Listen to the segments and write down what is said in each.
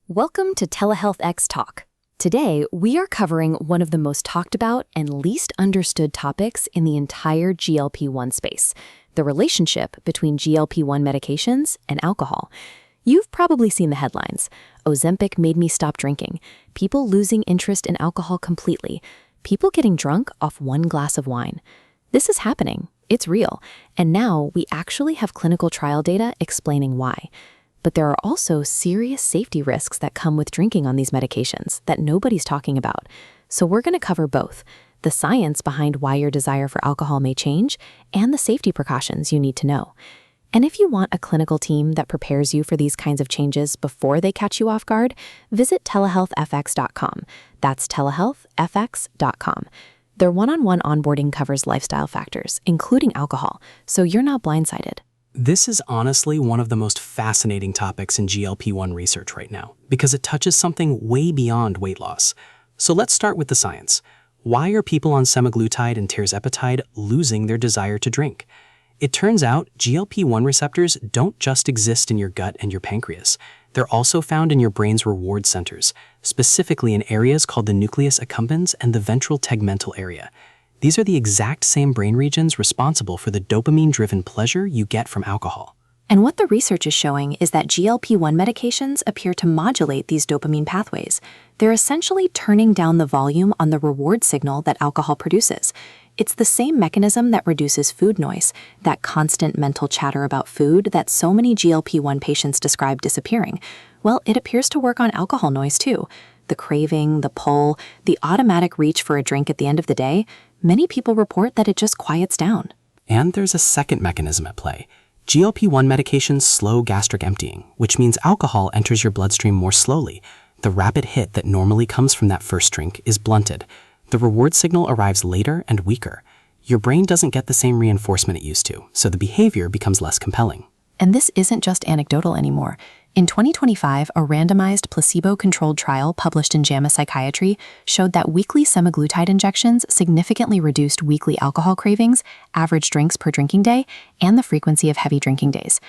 Welcome to TelehealthFX Talk. Today, we are covering one of the most talked about and least understood topics in the entire GLP-1 space, the relationship between GLP-1 medications and alcohol. You've probably seen the headlines. Ozempic made me stop drinking. People losing interest in alcohol completely. People getting drunk off one glass of wine. This is happening. It's real. And now we actually have clinical trial data explaining why. But there are also serious safety risks that come with drinking on these medications that nobody's talking about. So we're going to cover both, the science behind why your desire for alcohol may change and the safety precautions you need to know. And if you want a clinical team that prepares you for these kinds of changes before they catch you off guard, visit TelehealthFX.com. That's TelehealthFX.com. Their one-on-one onboarding covers lifestyle factors, including alcohol, so you're not blindsided. This is honestly one of the most fascinating topics in GLP-1 research right now, because it touches something way beyond weight loss. So let's start with the science. Why are people on Semaglutide and Tirzepatide losing their desire to drink? It turns out GLP-1 receptors don't just exist in your gut and your pancreas. They're also found in your brain's reward centers, specifically in areas called the nucleus accumbens and the ventral tegmental area. These are the exact same brain regions responsible for the dopamine-driven pleasure you get from alcohol. And what the research is showing is that GLP-1 medications appear to modulate these dopamine pathways. They're essentially turning down the volume on the reward signal that alcohol produces. It's the same mechanism that reduces food noise, that constant mental chatter about food that so many GLP-1 patients describe disappearing. Well, it appears to work on alcohol noise too. The craving, the pull, the automatic reach for a drink at the end of the day, many people report that it just quiets down. And there's a second mechanism at play. GLP-1 medications slow gastric emptying, which means alcohol enters your bloodstream more slowly. The rapid hit that normally comes from that first drink is blunted. The reward signal arrives later and weaker. Your brain doesn't get the same reinforcement it used to, so the behavior becomes less compelling. And this isn't just anecdotal anymore. In 2025, a randomized placebo-controlled trial published in JAMA Psychiatry showed that weekly semaglutide injections significantly reduced weekly alcohol cravings, average drinks per drinking day, and the frequency of heavy drinking days.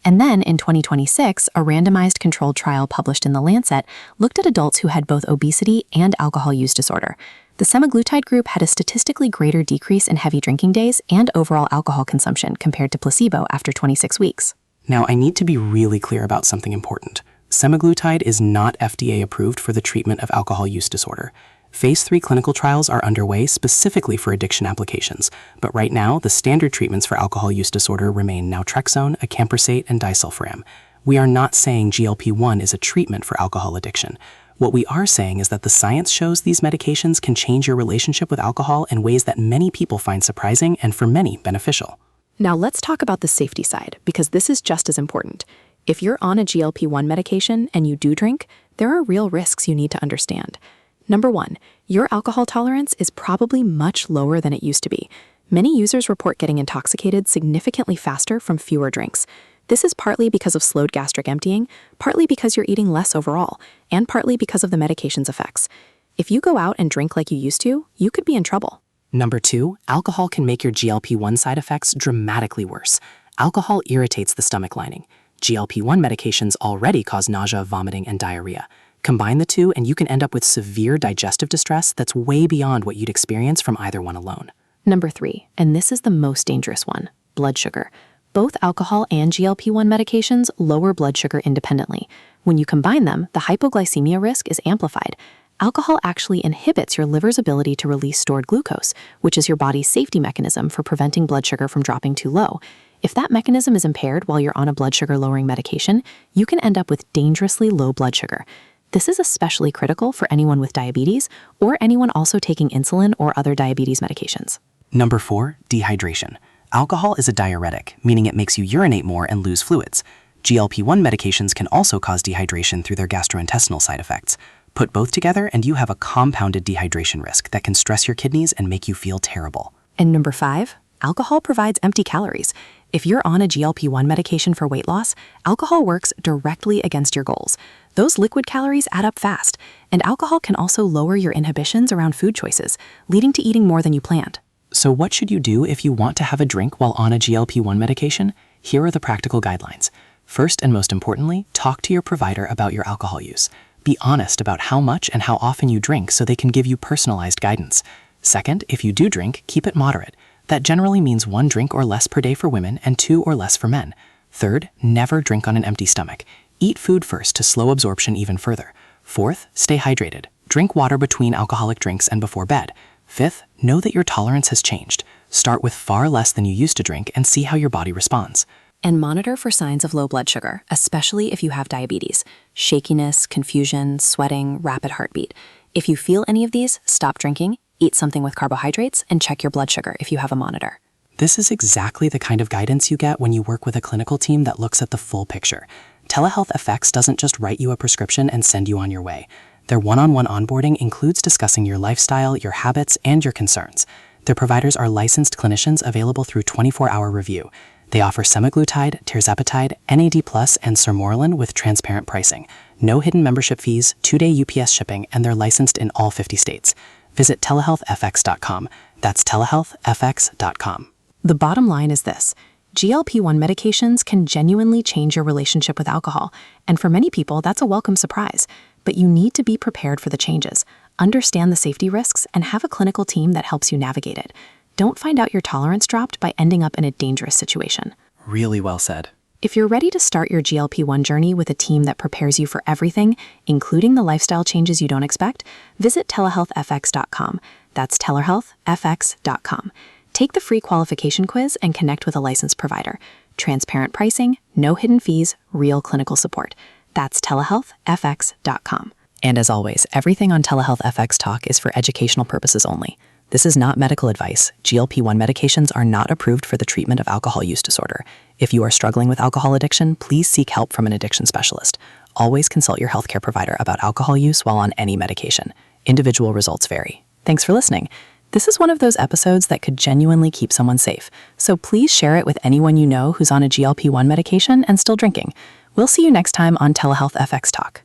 And then in 2026, a randomized controlled trial published in the Lancet looked at adults who had both obesity and alcohol use disorder. The semaglutide group had a statistically greater decrease in heavy drinking days and overall alcohol consumption compared to placebo after 26 weeks. Now, I need to be really clear about something important. Semaglutide is not FDA approved for the treatment of alcohol use disorder. Phase 3 clinical trials are underway specifically for addiction applications, but right now, the standard treatments for alcohol use disorder remain naltrexone, acamprosate, and disulfiram. We are not saying GLP-1 is a treatment for alcohol addiction. What we are saying is that the science shows these medications can change your relationship with alcohol in ways that many people find surprising and for many beneficial. Now let's talk about the safety side, because this is just as important. If you're on a GLP-1 medication and you do drink, there are real risks you need to understand. Number one, your alcohol tolerance is probably much lower than it used to be. Many users report getting intoxicated significantly faster from fewer drinks. This is partly because of slowed gastric emptying, partly because you're eating less overall, and partly because of the medication's effects. If you go out and drink like you used to, you could be in trouble. Number 2, alcohol can make your GLP-1 side effects dramatically worse. Alcohol irritates the stomach lining. GLP-1 medications already cause nausea, vomiting, and diarrhea. Combine the two and you can end up with severe digestive distress that's way beyond what you'd experience from either one alone. Number 3, and this is the most dangerous one, blood sugar. Both alcohol and GLP-1 medications lower blood sugar independently. When you combine them, the hypoglycemia risk is amplified. Alcohol actually inhibits your liver's ability to release stored glucose, which is your body's safety mechanism for preventing blood sugar from dropping too low. If that mechanism is impaired while you're on a blood sugar-lowering medication, you can end up with dangerously low blood sugar. This is especially critical for anyone with diabetes or anyone also taking insulin or other diabetes medications. Number 4, dehydration. Alcohol is a diuretic, meaning it makes you urinate more and lose fluids. GLP-1 medications can also cause dehydration through their gastrointestinal side effects. Put both together and you have a compounded dehydration risk that can stress your kidneys and make you feel terrible. And number 5, alcohol provides empty calories. If you're on a GLP-1 medication for weight loss, alcohol works directly against your goals. Those liquid calories add up fast, and alcohol can also lower your inhibitions around food choices, leading to eating more than you planned. So what should you do if you want to have a drink while on a GLP-1 medication? Here are the practical guidelines. First and most importantly, talk to your provider about your alcohol use. Be honest about how much and how often you drink so they can give you personalized guidance. Second, if you do drink, keep it moderate. That generally means 1 drink or less per day for women and 2 or less for men. Third, never drink on an empty stomach. Eat food first to slow absorption even further. Fourth, stay hydrated. Drink water between alcoholic drinks and before bed. Fifth, know that your tolerance has changed. Start with far less than you used to drink and see how your body responds. And monitor for signs of low blood sugar, especially if you have diabetes. Shakiness, confusion, sweating, rapid heartbeat. If you feel any of these, stop drinking, eat something with carbohydrates, and check your blood sugar if you have a monitor. This is exactly the kind of guidance you get when you work with a clinical team that looks at the full picture. TelehealthFX doesn't just write you a prescription and send you on your way. Their one-on-one onboarding includes discussing your lifestyle, your habits, and your concerns. Their providers are licensed clinicians available through 24-hour review. They offer Semaglutide, Tirzepatide, NAD+, and Sermorelin with transparent pricing. No hidden membership fees, 2-day UPS shipping, and they're licensed in all 50 states. Visit TelehealthFX.com. That's TelehealthFX.com. The bottom line is this. GLP-1 medications can genuinely change your relationship with alcohol, and for many people, that's a welcome surprise. But you need to be prepared for the changes, understand the safety risks, and have a clinical team that helps you navigate it. Don't find out your tolerance dropped by ending up in a dangerous situation. Really well said. If you're ready to start your GLP-1 journey with a team that prepares you for everything, including the lifestyle changes you don't expect, visit TelehealthFX.com. That's TelehealthFX.com. Take the free qualification quiz and connect with a licensed provider. Transparent pricing, no hidden fees, real clinical support. That's TelehealthFX.com. And as always, everything on TelehealthFX Talk is for educational purposes only. This is not medical advice. GLP-1 medications are not approved for the treatment of alcohol use disorder. If you are struggling with alcohol addiction, please seek help from an addiction specialist. Always consult your healthcare provider about alcohol use while on any medication. Individual results vary. Thanks for listening. This is one of those episodes that could genuinely keep someone safe, so please share it with anyone you know who's on a GLP-1 medication and still drinking. We'll see you next time on TelehealthFX Talk.